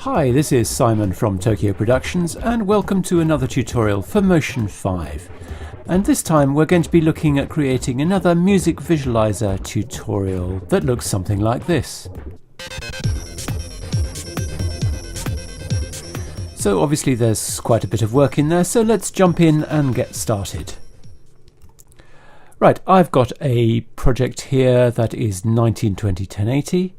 Hi, this is Simon from Tokyo Productions and welcome to another tutorial for Motion 5. And this time we're going to be looking at creating another music visualizer tutorial that looks something like this. So obviously there's quite a bit of work in there, so let's jump in and get started. Right, I've got a project here that is 1920 1080.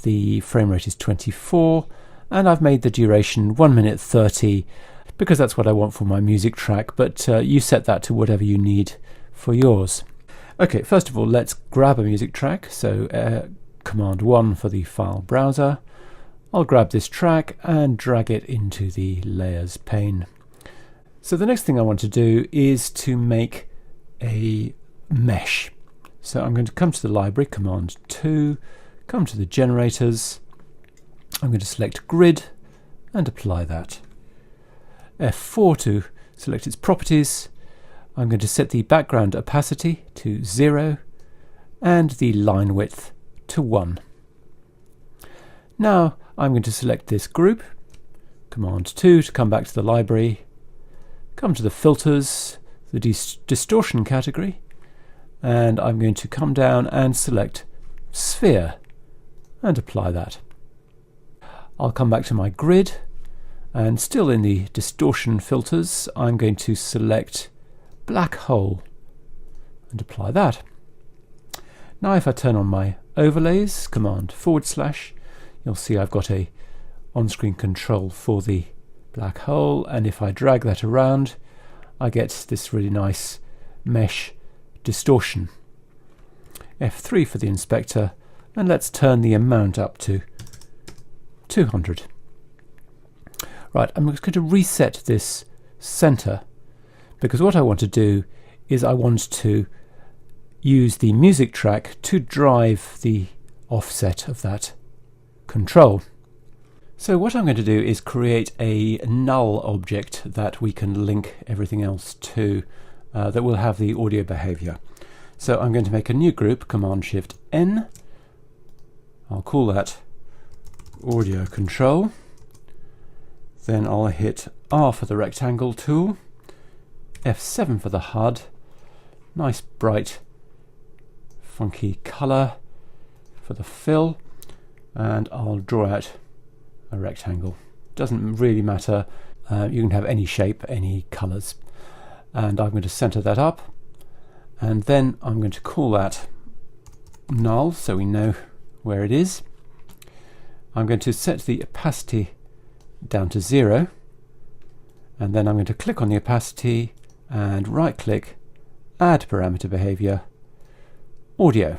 The frame rate is 24 and I've made the duration 1 minute 30 because that's what I want for my music track, but you set that to whatever you need for yours. Okay, first of all let's grab a music track, so Command 1 for the file browser. I'll grab this track and drag it into the layers pane. So the next thing I want to do is to make a mesh. So I'm going to come to the library, Command 2, come to the generators. I'm going to select grid and apply that. F4 to select its properties. I'm going to set the background opacity to 0 and the line width to 1. Now I'm going to select this group, Command 2 to come back to the library, come to the filters, the distortion category, and I'm going to come down and select sphere and apply that. I'll come back to my grid and still in the distortion filters I'm going to select black hole and apply that. Now if I turn on my overlays, Command /, you'll see I've got a on-screen control for the black hole, and if I drag that around I get this really nice mesh distortion. F3 for the inspector, and let's turn the amount up to 200. Right, I'm just going to reset this center because what I want to do is I want to use the music track to drive the offset of that control. So what I'm going to do is create a null object that we can link everything else to that will have the audio behavior. So I'm going to make a new group, Command-Shift-N. I'll call that audio control. Then I'll hit R for the rectangle tool, F7 for the HUD, nice bright funky color for the fill, and I'll draw out a rectangle. Doesn't really matter, you can have any shape, any colors, and I'm going to center that up, and then I'm going to call that null so we know where it is. I'm going to set the opacity down to 0, and then I'm going to click on the opacity and right click, add parameter behavior, audio,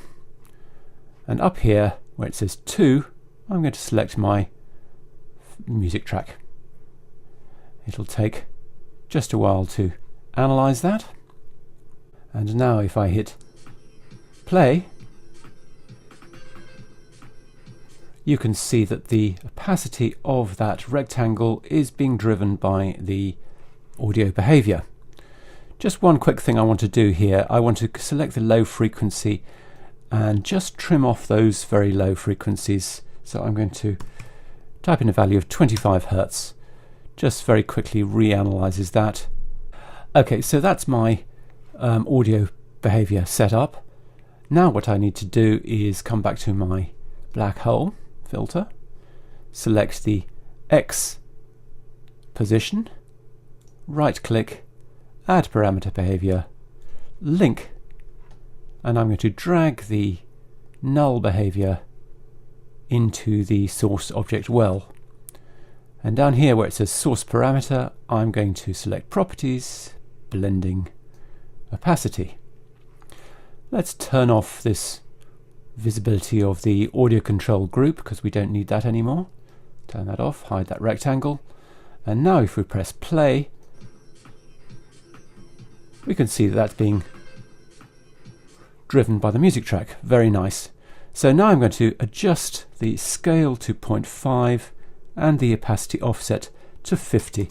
and up here where it says 2 I'm going to select my music track. It'll take just a while to analyze that, and now if I hit play you can see that the opacity of that rectangle is being driven by the audio behavior. Just one quick thing I want to do here, I want to select the low frequency and just trim off those very low frequencies. So I'm going to type in a value of 25 Hertz, just very quickly reanalyzes that. Okay, so that's my audio behavior set up. Now what I need to do is come back to my black hole filter, select the X position, right click, add parameter behavior, link, and I'm going to drag the null behavior into the source object well. And down here where it says source parameter, I'm going to select properties, blending, opacity. Let's turn off this visibility of the audio control group because we don't need that anymore. Turn that off, hide that rectangle, and now if we press play we can see that that's being driven by the music track. Very nice. So now I'm going to adjust the scale to 0.5 and the opacity offset to 50.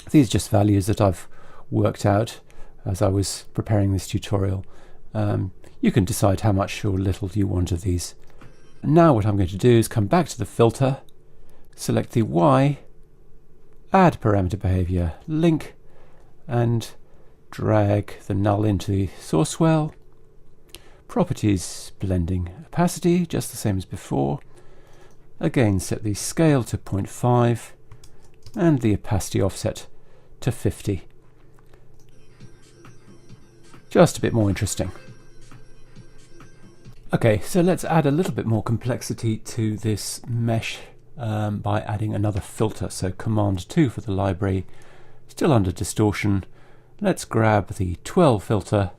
These are just values that I've worked out as I was preparing this tutorial. You can decide how much or little you want of these. Now what I'm going to do is come back to the filter, select the Y, add parameter behavior, link, and drag the null into the source well. Properties, blending, opacity, just the same as before. Again, set the scale to 0.5 and the opacity offset to 50. Just a bit more interesting. Okay, so let's add a little bit more complexity to this mesh by adding another filter. So Command 2 for the library, still under distortion. Let's grab the 12 filter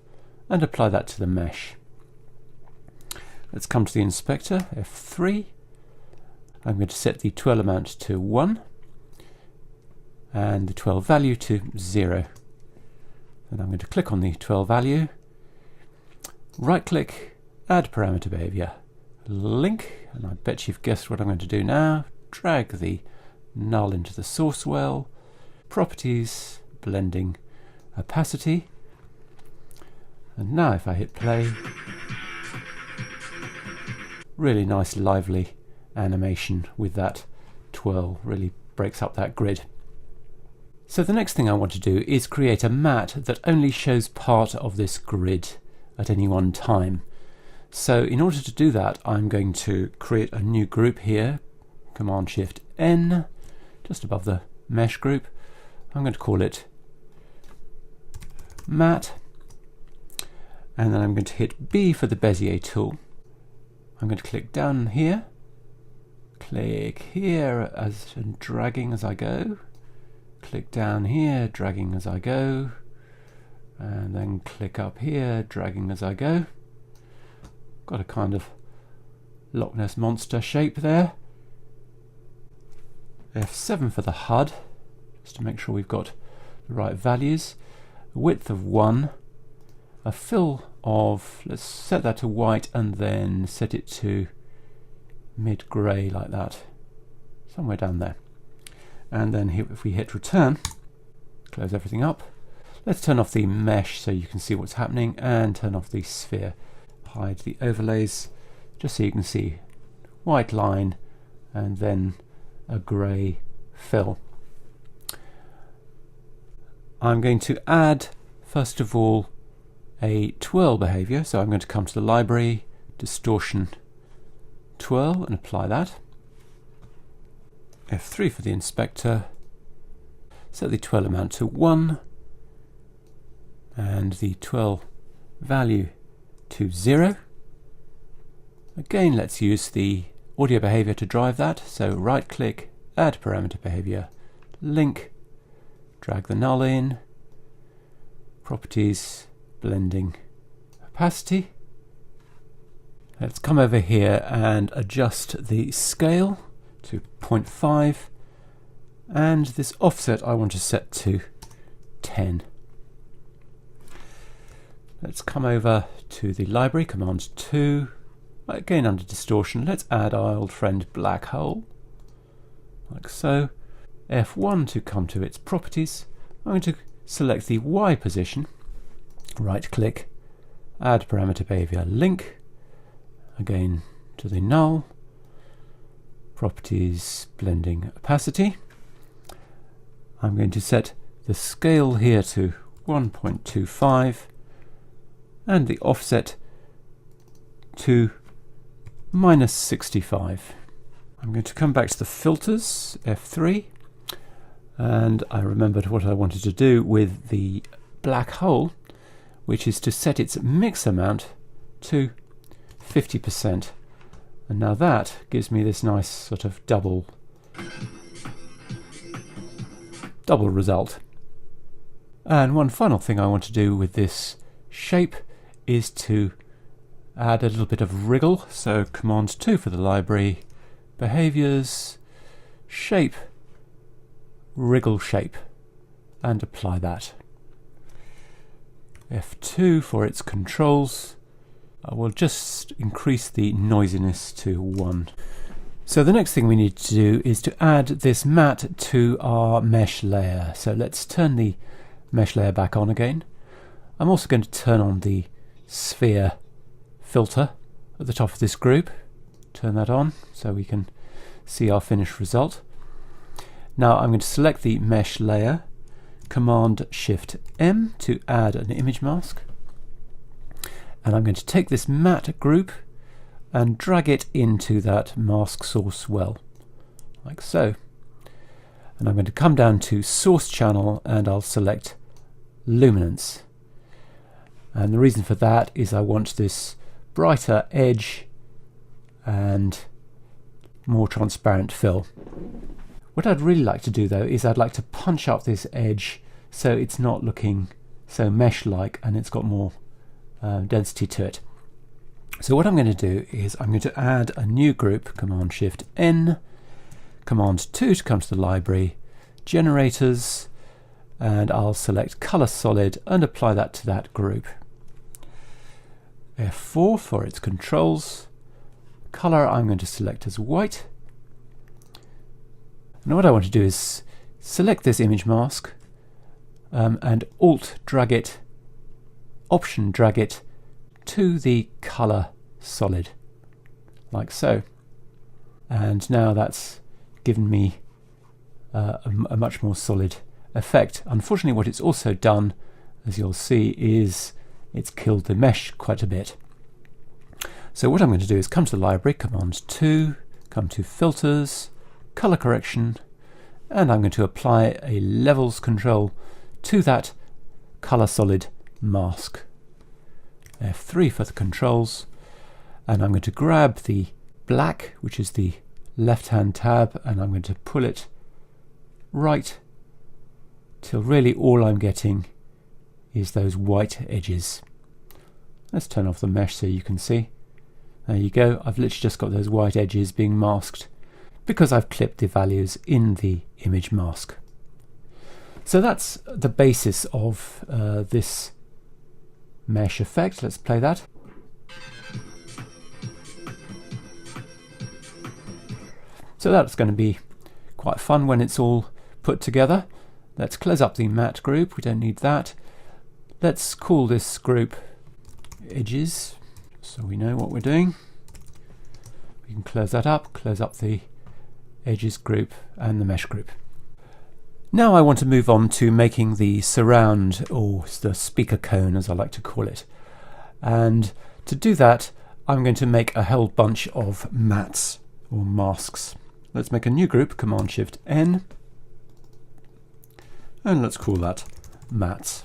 and apply that to the mesh. Let's come to the inspector, F3. I'm going to set the twirl amount to 1 and the twirl value to 0. Then I'm going to click on the twirl value, right click, add parameter behavior, link, and I bet you've guessed what I'm going to do now. Drag the null into the source well, properties, blending, opacity, and now if I hit play, really nice lively animation with that twirl, really breaks up that grid. So the next thing I want to do is create a mat that only shows part of this grid at any one time. So in order to do that, I'm going to create a new group here, Command Shift N, just above the mesh group. I'm going to call it mat, and then I'm going to hit B for the Bezier tool. I'm going to click down here, click here and dragging as I go, click down here, dragging as I go, and then click up here, dragging as I go. Got a kind of Loch Ness Monster shape there. F7 for the HUD, just to make sure we've got the right values. A width of 1, a fill of, let's set that to white and then set it to mid-grey like that, somewhere down there. And then if we hit return, close everything up. Let's turn off the mesh so you can see what's happening, and turn off the sphere. Hide the overlays just so you can see white line and then a grey fill. I'm going to add, first of all, a twirl behavior. So I'm going to come to the library, distortion, twirl, and apply that. F3 for the inspector, set the twirl amount to 1 and the twirl value to 0. Again, let's use the audio behavior to drive that. So right click, add parameter behavior, link, drag the null in, properties, blending, opacity. Let's come over here and adjust the scale to 0.5, and this offset I want to set to 10. Let's come over to the library, Command 2, again under distortion. Let's add our old friend black hole, like so. F1 to come to its properties. I'm going to select the Y position, right click, add parameter behavior, link, again to the null, properties, blending, opacity. I'm going to set the scale here to 1.25 and the offset to -65. I'm going to come back to the filters, F3, and I remembered what I wanted to do with the black hole, which is to set its mix amount to 50%. And now that gives me this nice sort of double result. And one final thing I want to do with this shape is to add a little bit of wriggle. So Command 2 for the library, behaviors, shape, wriggle shape, and apply that. F2 for its controls. I will just increase the noisiness to 1. So the next thing we need to do is to add this mat to our mesh layer. So let's turn the mesh layer back on again. I'm also going to turn on the sphere filter at the top of this group. Turn that on so we can see our finished result. Now I'm going to select the mesh layer, Command Shift M to add an image mask, and I'm going to take this matte group and drag it into that mask source well, like so. And I'm going to come down to source channel and I'll select luminance. And the reason for that is I want this brighter edge and more transparent fill. What I'd really like to do though is I'd like to punch up this edge so it's not looking so mesh-like and it's got more density to it. So what I'm going to do is I'm going to add a new group, Command Shift N, Command 2 to come to the library, generators, and I'll select color solid and apply that to that group. F4 for its controls. Color I'm going to select as white. Now what I want to do is select this image mask and Alt drag it, Option drag it to the color solid, like so. And now that's given me a much more solid effect. Unfortunately, what it's also done, as you'll see, is it's killed the mesh quite a bit. So what I'm going to do is come to the library, Command 2, come to Filters, Color Correction, and I'm going to apply a Levels control to that color solid mask. F3 for the controls, and I'm going to grab the black, which is the left-hand tab, and I'm going to pull it right till really all I'm getting is those white edges. Let's turn off the mesh so you can see. There you go, I've literally just got those white edges being masked because I've clipped the values in the image mask. So that's the basis of this mesh effect. Let's play that. So that's going to be quite fun when it's all put together. Let's close up the matte group, we don't need that. Let's call this group edges so we know what we're doing. We can close that up, close up the edges group and the mesh group. Now I want to move on to making the surround, or the speaker cone as I like to call it. And to do that I'm going to make a whole bunch of mats or masks. Let's make a new group, Command Shift N, and let's call that mats.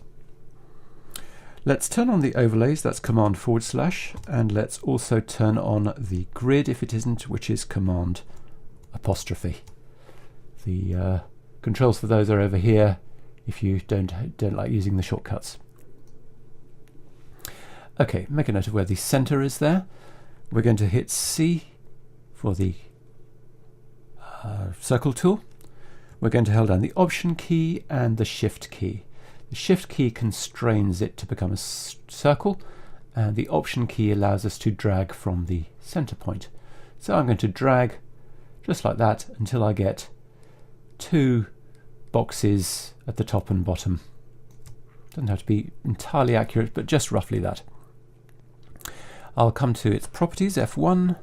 Let's turn on the overlays, that's Command /, and let's also turn on the grid if it isn't, which is Command '. The controls for those are over here if you don't like using the shortcuts. Okay, make a note of where the center is there. We're going to hit C for the circle tool. We're going to hold down the Option key and the Shift key. The Shift key constrains it to become a circle, and the Option key allows us to drag from the center point. So I'm going to drag just like that until I get two boxes at the top and bottom. Doesn't have to be entirely accurate, but just roughly that. I'll come to its properties, F1,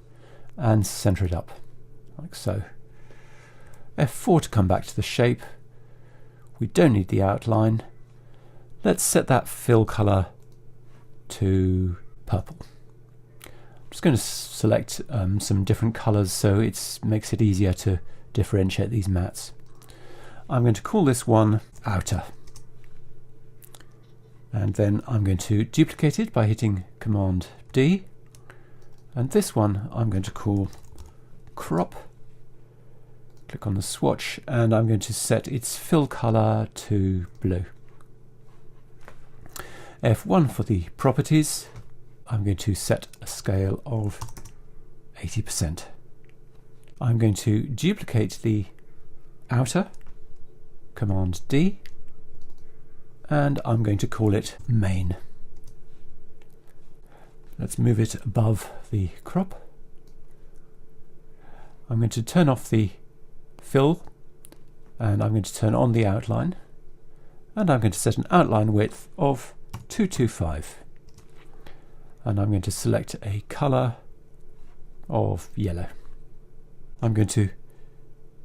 and center it up, like so. F4 to come back to the shape. We don't need the outline. Let's set that fill color to purple. I'm just going to select some different colors so it makes it easier to differentiate these mats. I'm going to call this one outer, and then I'm going to duplicate it by hitting Command D, and this one I'm going to call crop. Click on the swatch and I'm going to set its fill color to blue. F1 for the properties. I'm going to set a scale of 80%. I'm going to duplicate the outer, Command D, and I'm going to call it main. Let's move it above the crop. I'm going to turn off the fill and I'm going to turn on the outline, and I'm going to set an outline width of 225, and I'm going to select a color of yellow. I'm going to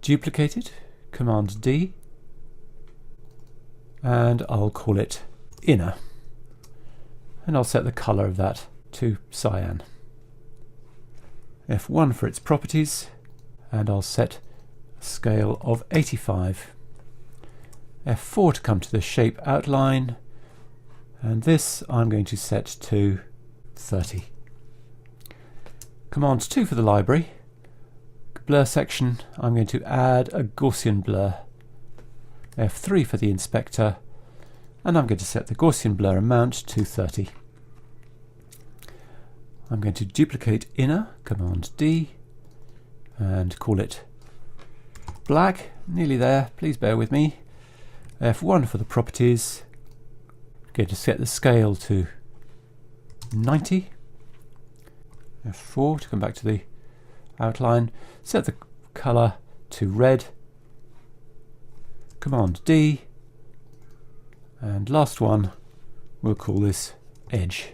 duplicate it, Command D, and I'll call it inner. And I'll set the color of that to cyan. F1 for its properties, and I'll set a scale of 85. F4 to come to the shape outline, and this I'm going to set to 30. Command 2 for the library. Blur section, I'm going to add a Gaussian blur. F3 for the inspector, and I'm going to set the Gaussian blur amount to 30. I'm going to duplicate inner, Command D, and call it black. Nearly there, please bear with me. F1 for the properties. I'm going to set the scale to 90. F4 to come back to the outline. Set the color to red. Command D. And last one, we'll call this edge.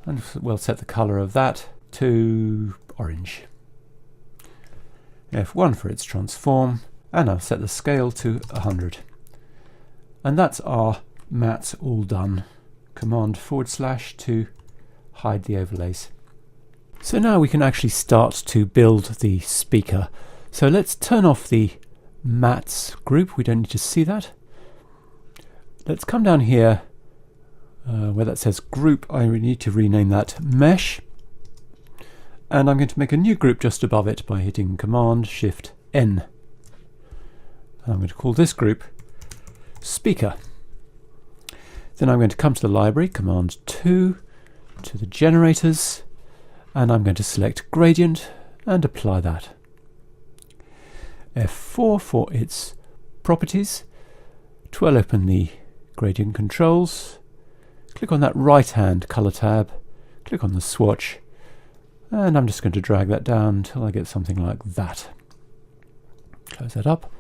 And we'll set the color of that to orange. F1 for its transform, and I'll set the scale to 100. And that's our mats all done. Command / to hide the overlays. So now we can actually start to build the speaker. So let's turn off the mats group, we don't need to see that. Let's come down here where that says group. I need to rename that mesh, and I'm going to make a new group just above it by hitting Command Shift N. And I'm going to call this group speaker. Then I'm going to come to the library, Command 2, to the generators, and I'm going to select gradient and apply that. F4 for its properties. Twirl open the gradient controls. Click on that right hand color tab, click on the swatch, and I'm just going to drag that down until I get something like that. Close that up.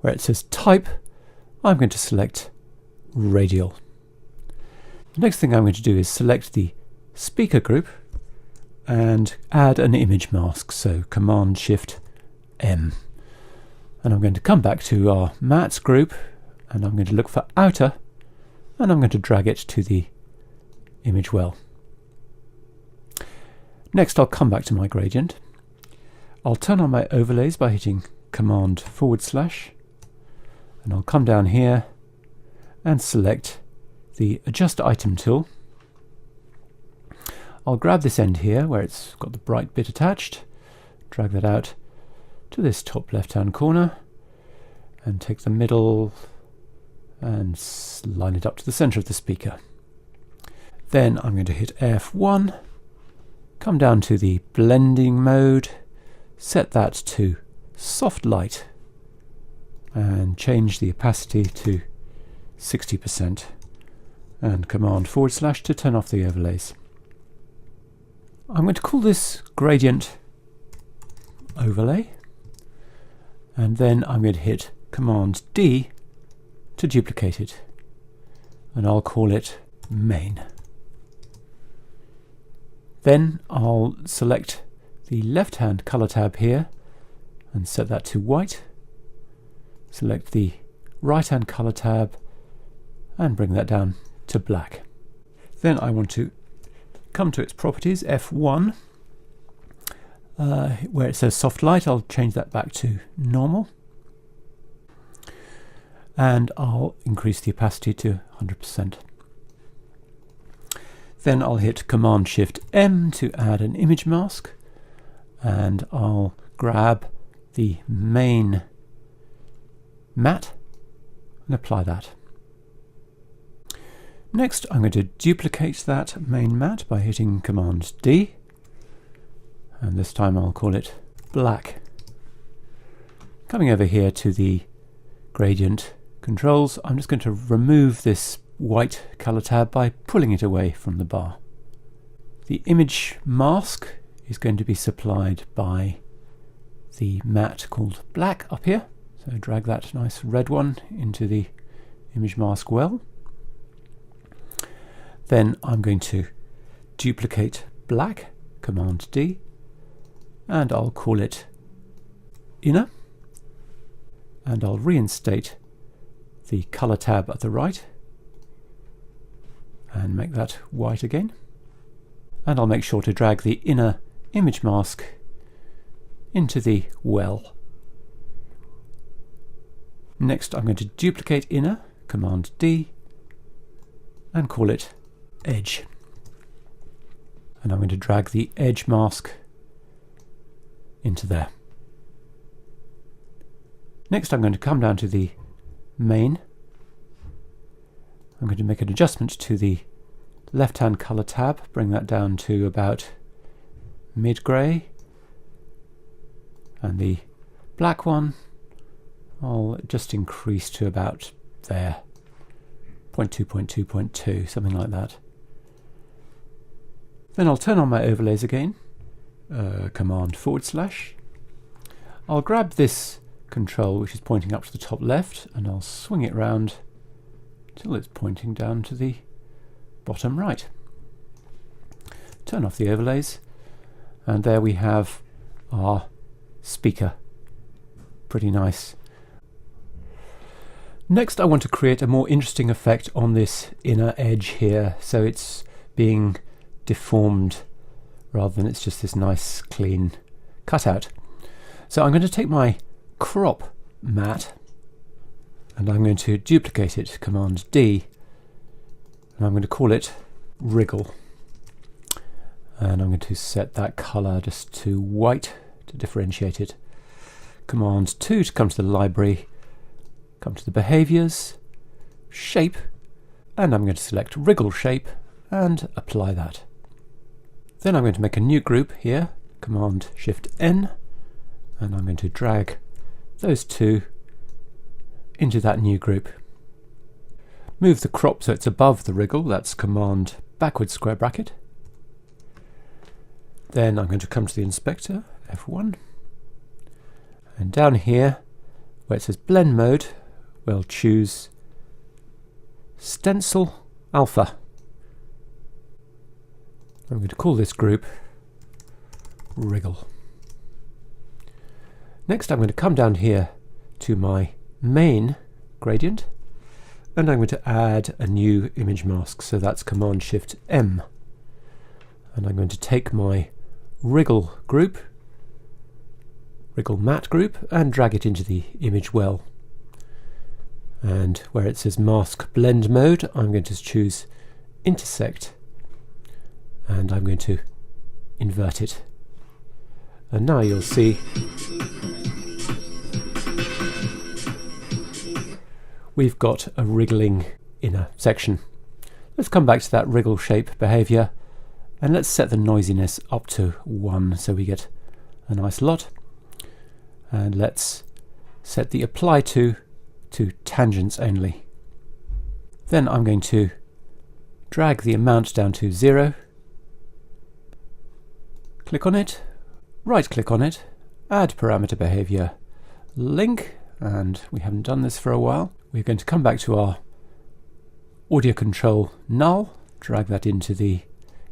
Where it says type, I'm going to select radial. The next thing I'm going to do is select the speaker group and add an image mask, so Command Shift M. And I'm going to come back to our mats group, and I'm going to look for outer, and I'm going to drag it to the image well. Next I'll come back to my gradient. I'll turn on my overlays by hitting Command / and I'll come down here and select the Adjust Item tool. I'll grab this end here where it's got the bright bit attached, drag that out to this top left hand corner, and take the middle and line it up to the center of the speaker. Then I'm going to hit F1, come down to the blending mode, set that to soft light, and change the opacity to 60%, and Command / to turn off the overlays. I'm going to call this gradient overlay, and then I'm going to hit Command D to duplicate it, and I'll call it main. Then I'll select the left hand color tab here and set that to white. Select the right hand color tab and bring that down to black. Then I want to come to its properties, F1, where it says soft light, I'll change that back to normal, and I'll increase the opacity to 100%. Then I'll hit Command Shift M to add an image mask, and I'll grab the main mat and apply that. Next I'm going to duplicate that main mat by hitting Command D, and this time I'll call it black. Coming over here to the gradient controls, I'm just going to remove this white color tab by pulling it away from the bar. The image mask is going to be supplied by the mat called black up here, so drag that nice red one into the image mask well. Then I'm going to duplicate black, Command D, and I'll call it inner. and I'll reinstate the colour tab at the right and make that white again, and I'll make sure to drag the inner image mask into the well. Next I'm going to duplicate inner, Command D, and call it edge. And I'm going to drag the edge mask into there. Next I'm going to come down to the main. I'm going to make an adjustment to the left-hand colour tab, bring that down to about mid-grey, and the black one I'll just increase to about there, 0.2, 0.2, 0.2, something like that. Then I'll turn on my overlays again, Command /. I'll grab this control which is pointing up to the top left and I'll swing it round till it's pointing down to the bottom right. Turn off the overlays, and there we have our speaker. Pretty nice. Next I want to create a more interesting effect on this inner edge here, so it's being deformed rather than it's just this nice clean cutout. So I'm going to take my crop matte and I'm going to duplicate it, Command D, and I'm going to call it wriggle, and I'm going to set that colour just to white to differentiate it. Command 2 to come to the library, come to the behaviours, shape, and I'm going to select wriggle shape and apply that. Then I'm going to make a new group here, Command Shift N, and I'm going to drag those two into that new group. Move the crop so it's above the wriggle, that's Command backwards square bracket. Then I'm going to come to the inspector, F1, and down here where it says blend mode, we'll choose stencil alpha. I'm going to call this group wriggle. Next I'm going to come down here to my main gradient and I'm going to add a new image mask, so that's Command Shift M, and I'm going to take my wriggle group, wriggle matte group, and drag it into the image well, and where it says mask blend mode I'm going to choose intersect and I'm going to invert it, and now you'll see we've got a wriggling inner section. Let's come back to that wriggle shape behaviour and let's set the noisiness up to 1 so we get a nice lot, and let's set the apply to tangents only. Then I'm going to drag the amount down to 0, click on it, right click on it, add parameter behaviour link, and we haven't done this for a while. We're going to come back to our audio control null, drag that into the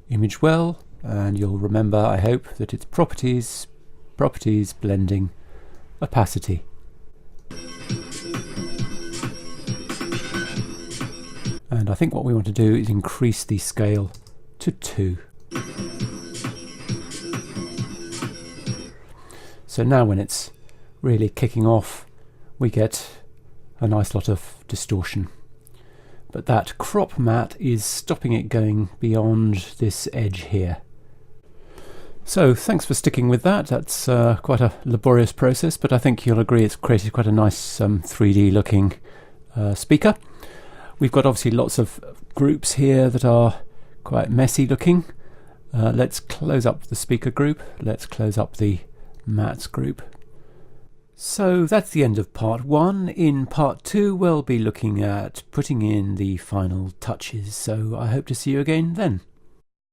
image well, and you'll remember, I hope, that it's properties, blending, opacity. And I think what we want to do is increase the scale to 2. So now when it's really kicking off, we get a nice lot of distortion. But that crop matte is stopping it going beyond this edge here. So thanks for sticking with that. That's quite a laborious process, but I think you'll agree it's created quite a nice 3D looking speaker. We've got obviously lots of groups here that are quite messy looking. Let's close up the speaker group. Let's close up the mattes group. So that's the end of part 1. In part 2 we'll be looking at putting in the final touches, so I hope to see you again then.